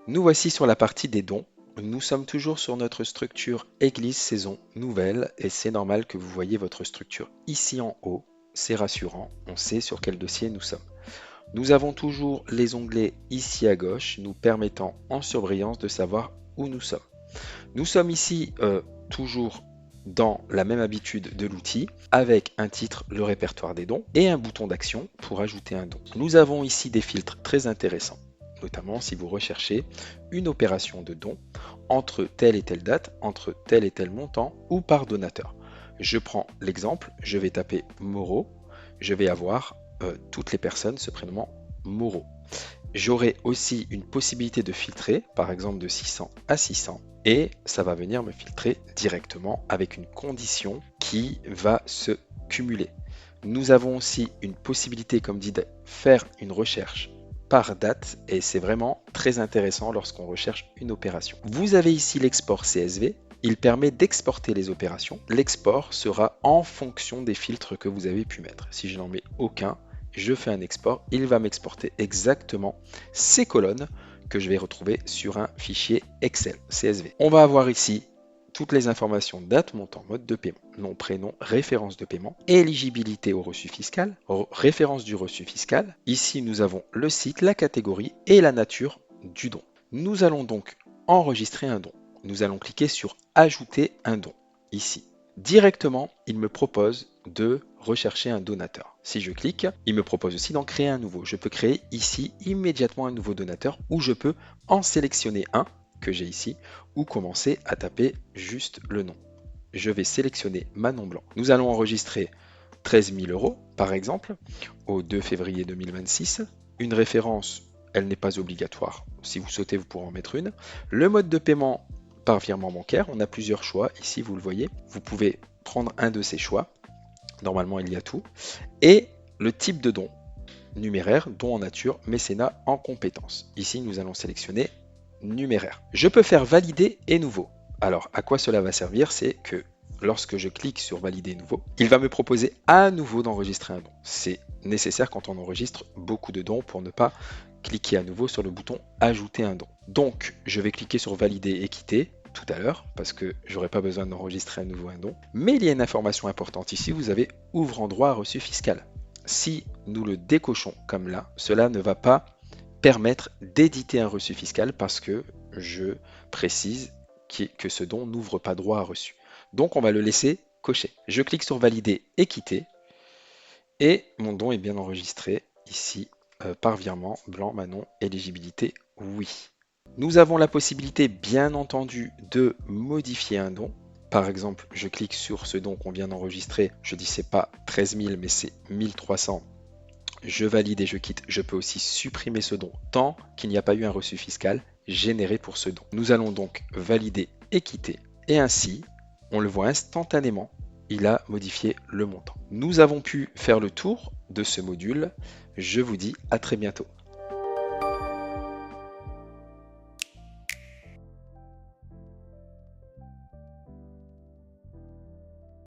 Nous voici sur la partie des dons. Nous sommes toujours sur notre structure Église saison nouvelle et c'est normal que vous voyez votre structure ici en haut. C'est rassurant, on sait sur quel dossier nous sommes. Nous avons toujours les onglets ici à gauche nous permettant en surbrillance de savoir où nous sommes. Nous sommes ici toujours dans la même habitude de l'outil avec un titre, le répertoire des dons et un bouton d'action pour ajouter un don. Nous avons ici des filtres très intéressants, notamment si vous recherchez une opération de don entre telle et telle date, entre tel et tel montant ou par donateur. Je prends l'exemple, je vais taper Moreau, je vais avoir toutes les personnes se prénommant Moreau. J'aurai aussi une possibilité de filtrer, par exemple de 600 à 600, et ça va venir me filtrer directement avec une condition qui va se cumuler. Nous avons aussi une possibilité, comme dit, de faire une recherche par date, et c'est vraiment très intéressant lorsqu'on recherche une opération. Vous avez ici l'export CSV. Il permet d'exporter les opérations. L'export sera en fonction des filtres que vous avez pu mettre. Si je n'en mets aucun, je fais un export, il va m'exporter exactement ces colonnes que je vais retrouver sur un fichier Excel CSV. On va avoir ici toutes les informations: date, montant, mode de paiement, nom, prénom, référence de paiement, éligibilité au reçu fiscal, référence du reçu fiscal. Ici, nous avons le site, la catégorie et la nature du don. Nous allons donc enregistrer un don. Nous allons cliquer sur ajouter un don ici. Directement, il me propose de rechercher un donateur. Si je clique, il me propose aussi d'en créer un nouveau. Je peux créer ici immédiatement un nouveau donateur ou je peux en sélectionner un que j'ai ici ou commencer à taper juste le nom. Je vais sélectionner Manon Blanc. Nous allons enregistrer 13 000 € par exemple au 2 février 2026. Une référence, elle n'est pas obligatoire. Si vous souhaitez, vous pourrez en mettre une. Le mode de paiement par virement bancaire, on a plusieurs choix. Ici, vous le voyez, vous pouvez prendre un de ces choix. Normalement, il y a tout. Et le type de don, numéraire, don en nature, mécénat en compétences. Ici, nous allons sélectionner numéraire. Je peux faire valider et nouveau. Alors, à quoi cela va servir? C'est que lorsque je clique sur valider nouveau, il va me proposer à nouveau d'enregistrer un don. C'est nécessaire quand on enregistre beaucoup de dons pour ne pas cliquer à nouveau sur le bouton ajouter un don. Donc, je vais cliquer sur valider et quitter tout à l'heure parce que j'aurai pas besoin d'enregistrer à nouveau un don. Mais il y a une information importante ici, vous avez ouvrant droit à reçu fiscal. Si nous le décochons comme là, cela ne va pas permettre d'éditer un reçu fiscal parce que je précise que ce don n'ouvre pas droit à reçu. Donc on va le laisser cocher. Je clique sur valider et quitter et mon don est bien enregistré ici par virement blanc Manon, éligibilité oui. Nous avons la possibilité bien entendu de modifier un don. Par exemple, je clique sur ce don qu'on vient d'enregistrer. Je dis c'est pas 13 000 mais c'est 1300. Je valide et je quitte. Je peux aussi supprimer ce don tant qu'il n'y a pas eu un reçu fiscal généré pour ce don. Nous allons donc valider et quitter. Et ainsi, on le voit instantanément, il a modifié le montant. Nous avons pu faire le tour de ce module. Je vous dis à très bientôt.